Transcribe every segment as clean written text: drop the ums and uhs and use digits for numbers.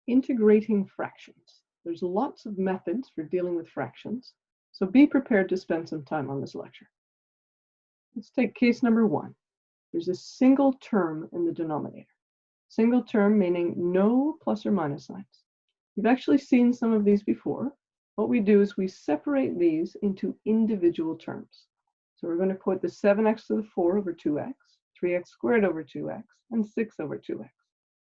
Integrating fractions. There's lots of methods for dealing with fractions, so be prepared to spend some time on this lecture. Let's take case number 1. There's a single term in the denominator. Single term meaning no plus or minus signs. You've actually seen some of these before. What we do is we separate these into individual terms. So we're going to put the 7x to the 4 over 2x, 3x squared over 2x, and 6 over 2x.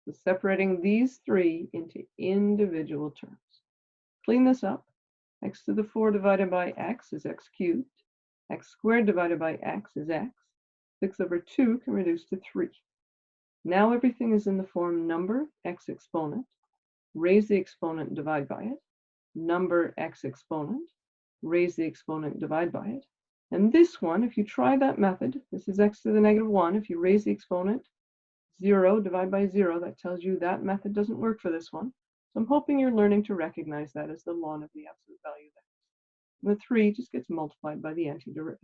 So separating these three into individual terms. Clean this up. X to the 4 divided by x is x cubed. X squared divided by x is x. 6 over 2 can reduce to 3. Now everything is in the form number x exponent. Raise the exponent and divide by it. Number x exponent. Raise the exponent and divide by it. And this one, if you try that method, this is x to the negative 1. If you raise the exponent, 0, divide by 0, that tells you that method doesn't work for this one. So I'm hoping you're learning to recognize that as the ln of the absolute value of x. And the 3 just gets multiplied by the antiderivative.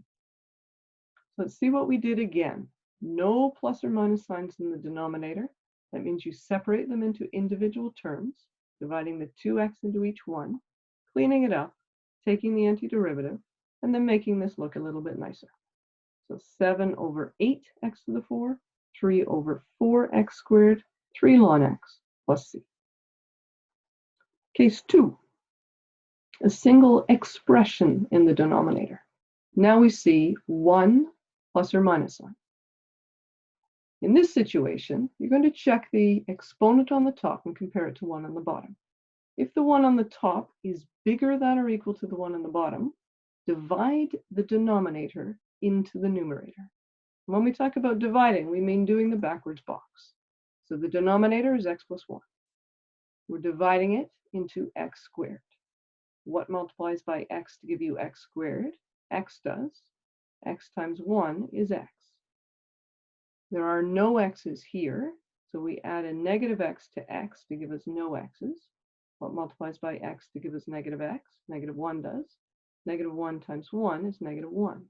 So let's see what we did again. No plus or minus signs in the denominator. That means you separate them into individual terms, dividing the 2x into each one, cleaning it up, taking the antiderivative, and then making this look a little bit nicer. So 7 over 8x to the 4, 3 over 4x squared, 3 ln x plus c. Case 2, a single expression in the denominator. Now we see 1 plus or minus sign. In this situation, you're going to check the exponent on the top and compare it to 1 on the bottom. If the 1 on the top is bigger than or equal to the 1 on the bottom, divide the denominator into the numerator. When we talk about dividing, we mean doing the backwards box. So the denominator is x plus 1. We're dividing it into x squared. What multiplies by x to give you x squared? X does. X times 1 is x. There are no x's here, so we add a negative x to x to give us no x's. What multiplies by x to give us negative x? Negative 1 does. Negative 1 times 1 is negative 1.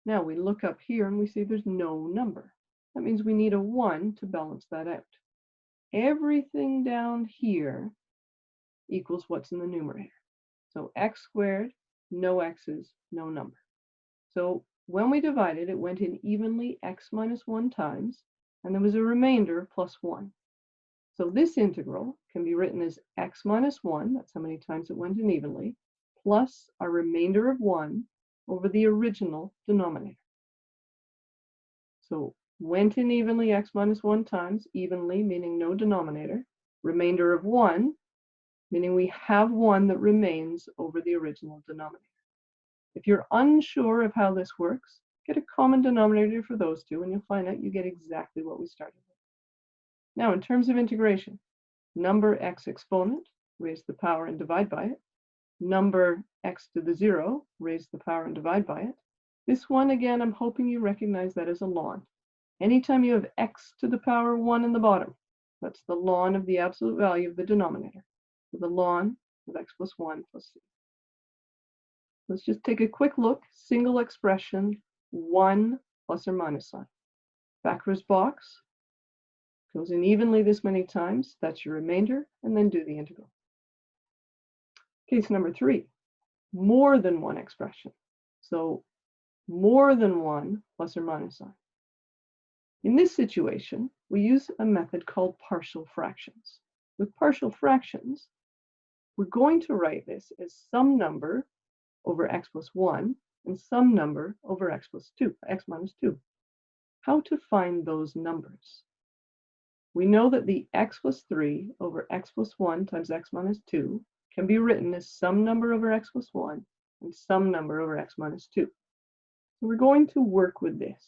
Now we look up here and we see there's no number. That means we need a 1 to balance that out. Everything down here equals what's in the numerator. So x squared, no x's, no number. So when we divided, it went in evenly x minus 1 times, and there was a remainder plus 1. So this integral can be written as x minus 1, that's how many times it went in evenly, plus a remainder of 1 over the original denominator. So went in evenly x minus 1 times, evenly meaning no denominator, remainder of 1, meaning we have 1 that remains over the original denominator. If you're unsure of how this works, get a common denominator for those two and you'll find out you get exactly what we started with. Now in terms of integration, number x exponent, raise the power and divide by it. Number x to the 0, raise the power and divide by it. This one, again, I'm hoping you recognize that as a ln. Anytime you have x to the power 1 in the bottom, that's the ln of the absolute value of the denominator. So the ln of x plus 1 plus c. Let's just take a quick look. Single expression, 1 plus or minus sign. Backwards box, goes in evenly this many times. That's your remainder, and then do the integral. Case number 3, more than one expression. So more than 1 plus or minus sign. In this situation, we use a method called partial fractions. With partial fractions, we're going to write this as some number over x plus 1 and some number over x plus 2, x minus 2. How to find those numbers? We know that the x plus 3 over x plus 1 times x minus 2 can be written as some number over x plus 1 and some number over x minus 2. So we're going to work with this.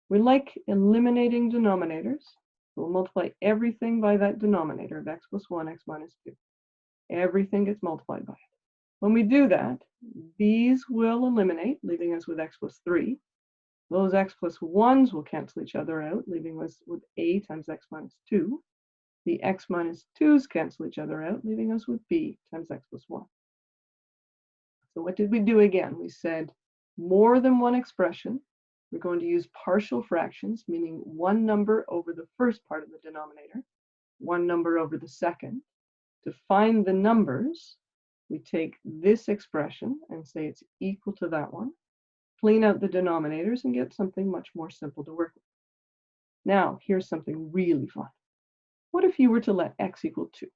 We like eliminating denominators. We'll multiply everything by that denominator of x plus 1, x minus 2. Everything gets multiplied by it. When we do that, these will eliminate, leaving us with x plus 3. Those x plus 1s will cancel each other out, leaving us with a times x minus 2. The x minus 2s cancel each other out, leaving us with b times x plus 1. So what did we do again? We said more than one expression. We're going to use partial fractions, meaning one number over the first part of the denominator, one number over the second. To find the numbers, we take this expression and say it's equal to that one, clean out the denominators, and get something much more simple to work with. Now, here's something really fun. What if you were to let x equal 2?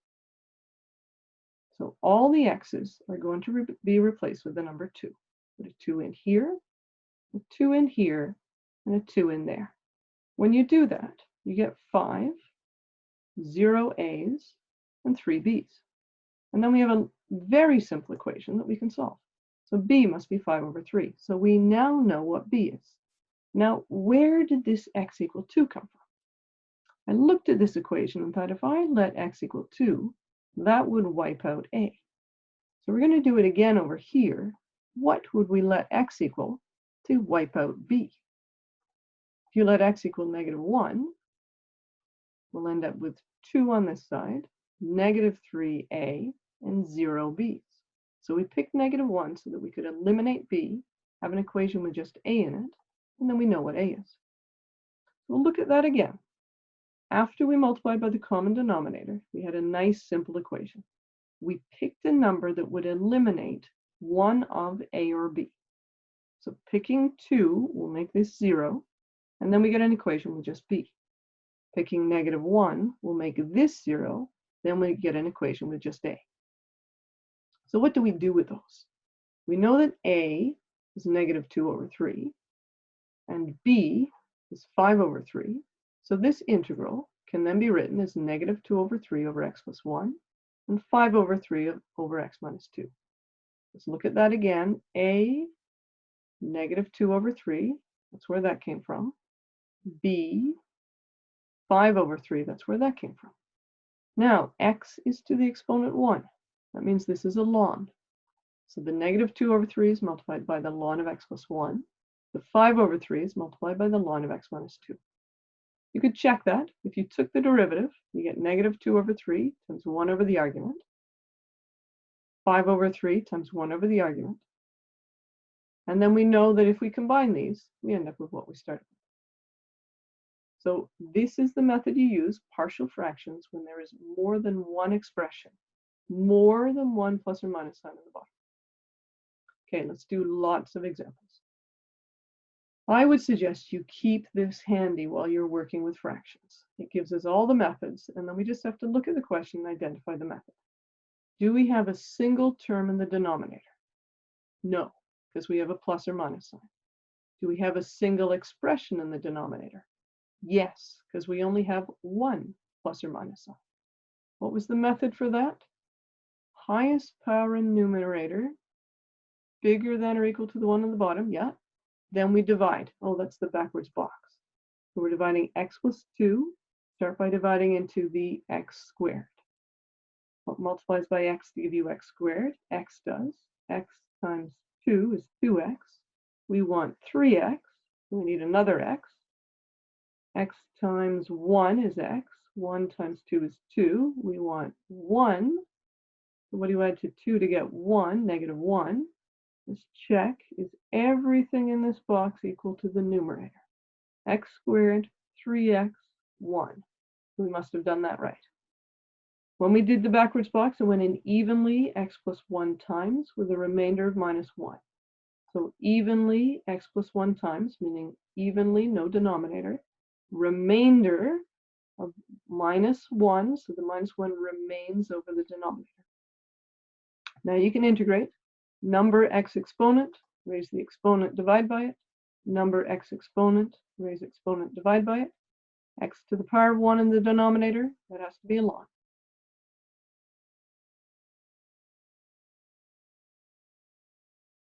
So all the x's are going to be replaced with the number 2. Put a 2 in here, a 2 in here, and a 2 in there. When you do that, you get 5, 0 a's, and 3 b's. And then we have a very simple equation that we can solve. So b must be 5 over 3. So we now know what b is. Now, where did this x equal 2 come from? I looked at this equation and thought if I let x equal 2, that would wipe out a. So we're going to do it again over here. What would we let x equal to wipe out b? If you let x equal -1, we'll end up with 2 on this side, -3a, and 0 b's. So we picked -1 so that we could eliminate b, have an equation with just a in it, and then we know what a is. We'll look at that again. After we multiplied by the common denominator, we had a nice simple equation. We picked a number that would eliminate one of a or b. So picking 2 will make this 0, and then we get an equation with just b. Picking -1 will make this 0, then we get an equation with just a. So what do we do with those? We know that a is -2 over 3, and b is 5 over 3. So this integral can then be written as -2 over 3 over x plus 1, and 5 over 3 over x minus 2. Let's look at that again. A, -2 over 3, that's where that came from. B, 5 over 3, that's where that came from. Now, x is to the exponent 1. That means this is a ln. So the -2 over 3 is multiplied by the ln of x plus 1. The 5 over 3 is multiplied by the ln of x minus 2. You could check that. If you took the derivative, you get -2 over 3 times 1 over the argument. 5 over 3 times 1 over the argument. And then we know that if we combine these, we end up with what we started with. So this is the method you use, partial fractions, when there is more than one expression, more than one plus or minus sign in the bottom. Okay, let's do lots of examples. I would suggest you keep this handy while you're working with fractions. It gives us all the methods, and then we just have to look at the question and identify the method. Do we have a single term in the denominator? No, because we have a plus or minus sign. Do we have a single expression in the denominator? Yes, because we only have one plus or minus sign. What was the method for that? Highest power in numerator, bigger than or equal to the one on the bottom, yeah. Then we divide. Oh, that's the backwards box. So we're dividing x plus 2. Start by dividing into the x squared. What multiplies by x to give you x squared? X does. X times 2 is 2x. We want 3x. So we need another x. X times 1 is x. 1 times 2 is 2. We want 1. So what do you add to 2 to get 1? -1. Let's check, is everything in this box equal to the numerator? X squared, 3x, 1. We must have done that right. When we did the backwards box, it went in evenly x plus 1 times with a remainder of -1. So evenly x plus 1 times, meaning evenly, no denominator. Remainder of -1, so the -1 remains over the denominator. Now you can integrate. Number x exponent, raise the exponent, divide by it. Number x exponent, raise exponent, divide by it. X to the power of 1 in the denominator, that has to be a ln.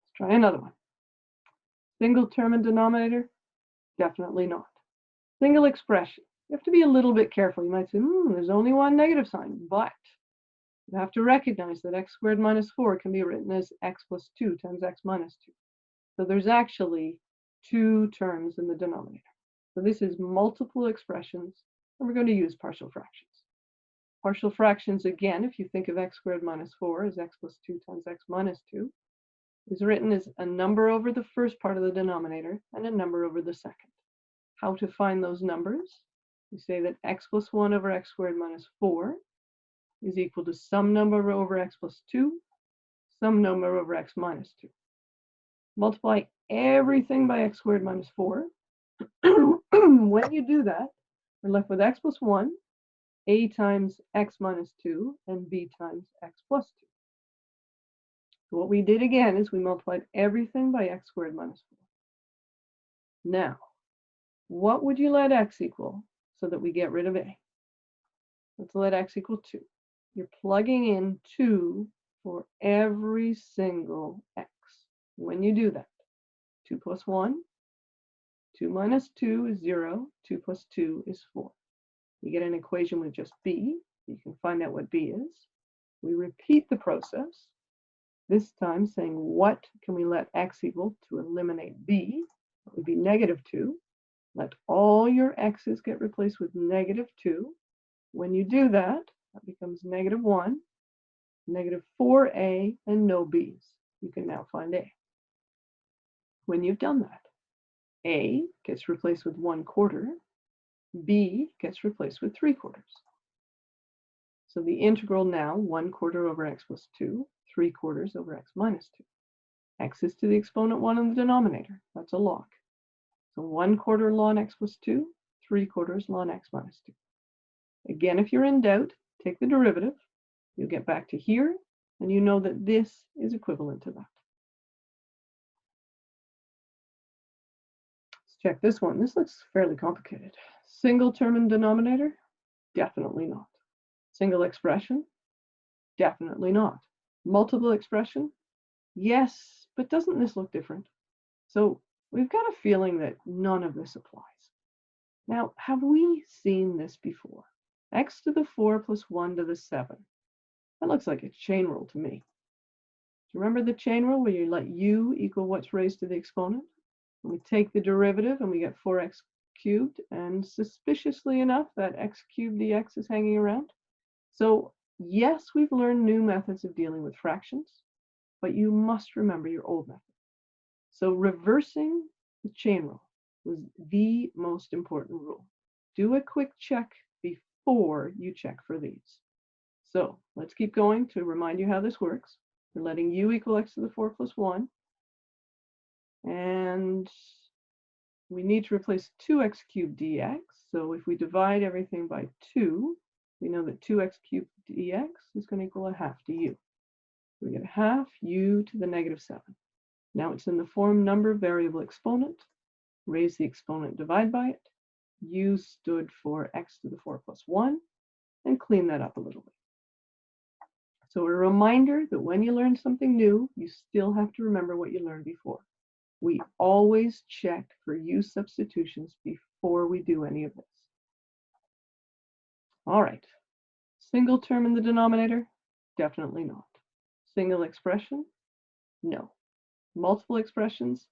Let's try another one. Single term in denominator? Definitely not. Single expression. You have to be a little bit careful. You might say, there's only one negative sign, but you have to recognize that x squared minus 4 can be written as x plus 2 times x minus 2. So there's actually 2 terms in the denominator. So this is multiple expressions, and we're going to use partial fractions. Partial fractions, again, if you think of x squared minus 4 as x plus 2 times x minus 2, is written as a number over the first part of the denominator and a number over the second. How to find those numbers? We say that x plus 1 over x squared minus 4 is equal to some number over x plus 2, some number over x minus 2. Multiply everything by x squared minus 4. When you do that, we're left with x plus 1, a times x minus 2, and b times x plus 2. So what we did again is we multiplied everything by x squared minus 4. Now, what would you let x equal so that we get rid of a? Let's let x equal 2. You're plugging in 2 for every single x. When you do that, 2 plus 1, 2 minus 2 is 0, 2 plus 2 is 4. You get an equation with just b. You can find out what b is. We repeat the process, this time saying what can we let x equal to eliminate b? That would be negative 2. Let all your x's get replaced with negative 2. When you do that, that becomes negative 1, negative 4a, and no b's. You can now find a. When you've done that, a gets replaced with 1/4, b gets replaced with 3/4. So the integral now, 1/4 over x plus 2, 3/4 over x minus 2. X is to the exponent 1 in the denominator. That's a log. So 1/4 ln x plus 2, 3/4 ln x minus 2. Again, if you're in doubt, take the derivative. You'll get back to here, and you know that this is equivalent to that. Let's check this one. This looks fairly complicated. Single term in denominator? Definitely not. Single expression? Definitely not. Multiple expression? Yes, but doesn't this look different? So we've got a feeling that none of this applies. Now, have we seen this before? X to the 4 plus 1 to the 7. That looks like a chain rule to me. Do you remember the chain rule where you let u equal what's raised to the exponent? And we take the derivative and we get 4x cubed, and suspiciously enough, that x cubed dx is hanging around. So yes, we've learned new methods of dealing with fractions, but you must remember your old method. So reversing the chain rule was the most important rule. Do a quick check before you check for these. So let's keep going to remind you how this works. We're letting u equal x to the 4 plus 1. And we need to replace 2x cubed dx. So if we divide everything by 2, we know that 2x cubed dx is going to equal a half du. We get a half u to the negative 7. Now it's in the form number variable exponent. Raise the exponent, divide by it. U stood for x to the 4 plus 1, and clean that up a little bit. So a reminder that when you learn something new, you still have to remember what you learned before. We always check for u substitutions before we do any of this. All right. Single term in the denominator? Definitely not. Single expression? No. Multiple expressions?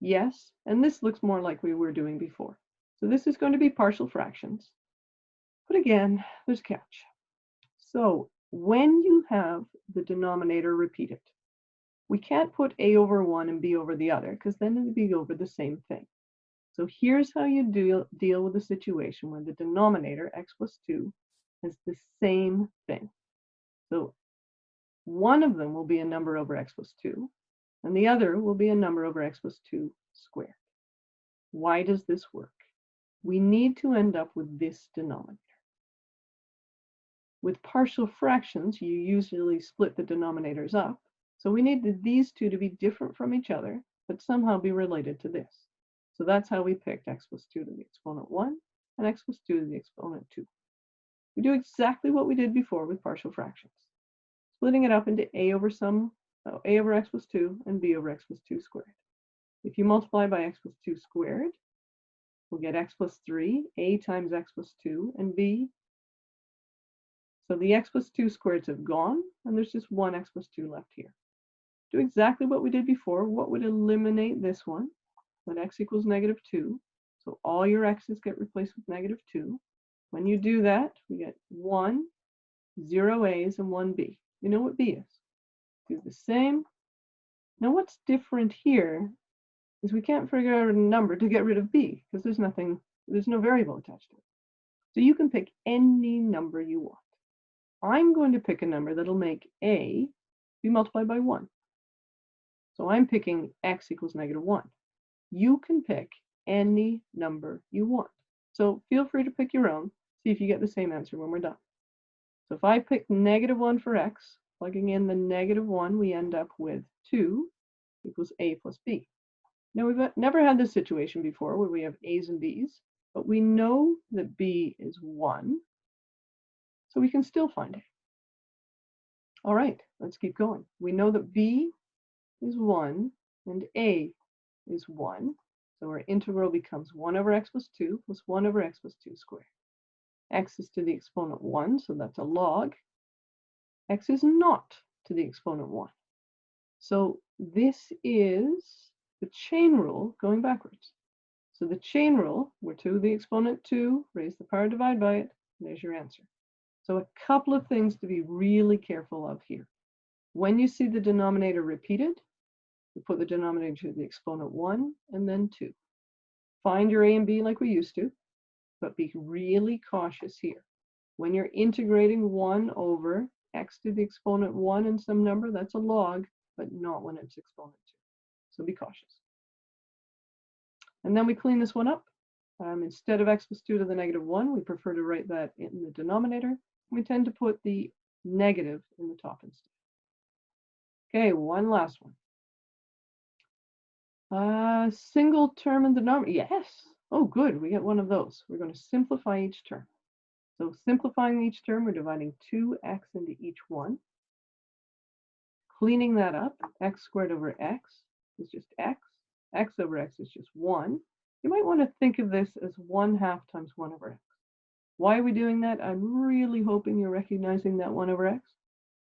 Yes. And this looks more like we were doing before. So this is going to be partial fractions. But again, there's a catch. So when you have the denominator repeated, we can't put a over 1 and b over the other, because then it would be over the same thing. So here's how you deal with a situation where the denominator, x plus 2, is the same thing. So one of them will be a number over x plus 2, and the other will be a number over x plus 2 squared. Why does this work? We need to end up with this denominator. With partial fractions, you usually split the denominators up. So we needed these two to be different from each other, but somehow be related to this. So that's how we picked x plus 2 to the exponent 1 and x plus 2 to the exponent 2. We do exactly what we did before with partial fractions, splitting it up into a over x plus 2 and b over x plus 2 squared. If you multiply by x plus 2 squared, we'll get x plus 3, a times x plus 2, and b. So the x plus 2 squareds have gone, and there's just one x plus 2 left here. Do exactly what we did before. What would eliminate this one? When x equals negative 2. So all your x's get replaced with negative 2. When you do that, we get 1, 0 a's, and 1 b. You know what b is. Do the same. Now what's different here is we can't figure out a number to get rid of b, because there's no variable attached to it. So you can pick any number you want. I'm going to pick a number that'll make a be multiplied by 1. So I'm picking x equals -1. You can pick any number you want. So feel free to pick your own. See if you get the same answer when we're done. So if I pick -1 for x, plugging in the -1, we end up with 2 equals a plus b. Now we've never had this situation before where we have a's and b's, but we know that b is 1, so we can still find a. All right, let's keep going. We know that b is 1 and a is 1. So our integral becomes 1 over x plus 2 plus 1 over x plus 2 squared. X is to the exponent 1, so that's a log. X is not to the exponent 1. So this is the chain rule going backwards. So the chain rule, we're to the exponent 2, raise the power, divide by it, and there's your answer. So a couple of things to be really careful of here. When you see the denominator repeated, you put the denominator to the exponent 1 and then 2. Find your a and b like we used to, but be really cautious here. When you're integrating 1 over x to the exponent 1 in some number, that's a log, but not when it's exponent 2. So be cautious. And then we clean this one up. Instead of x plus 2 to the -1, we prefer to write that in the denominator. We tend to put the negative in the top instead. Okay, one last one. Single term in the denominator. Yes. Oh, good. We get one of those. We're going to simplify each term. So simplifying each term, we're dividing 2x into each one. Cleaning that up, x squared over x is just x. X over x is just 1. You might want to think of this as 1/2 times 1 over x. Why are we doing that? I'm really hoping you're recognizing that 1 over x.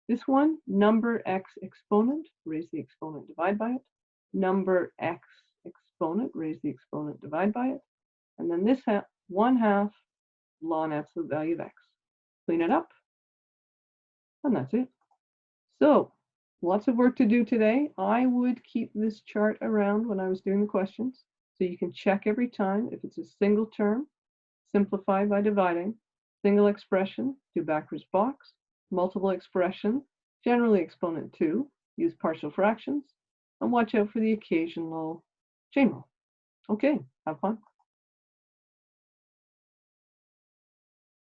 This one, number x exponent, raise the exponent, divide by it. Number x exponent, raise the exponent, divide by it. And then this 1/2 ln absolute value of x. Clean it up, and that's it. So, lots of work to do today. I would keep this chart around when I was doing the questions, so you can check every time. If it's a single term, simplify by dividing. Single expression, do backwards box. Multiple expression, generally exponent 2, use partial fractions, and watch out for the occasional chain rule. Okay, have fun.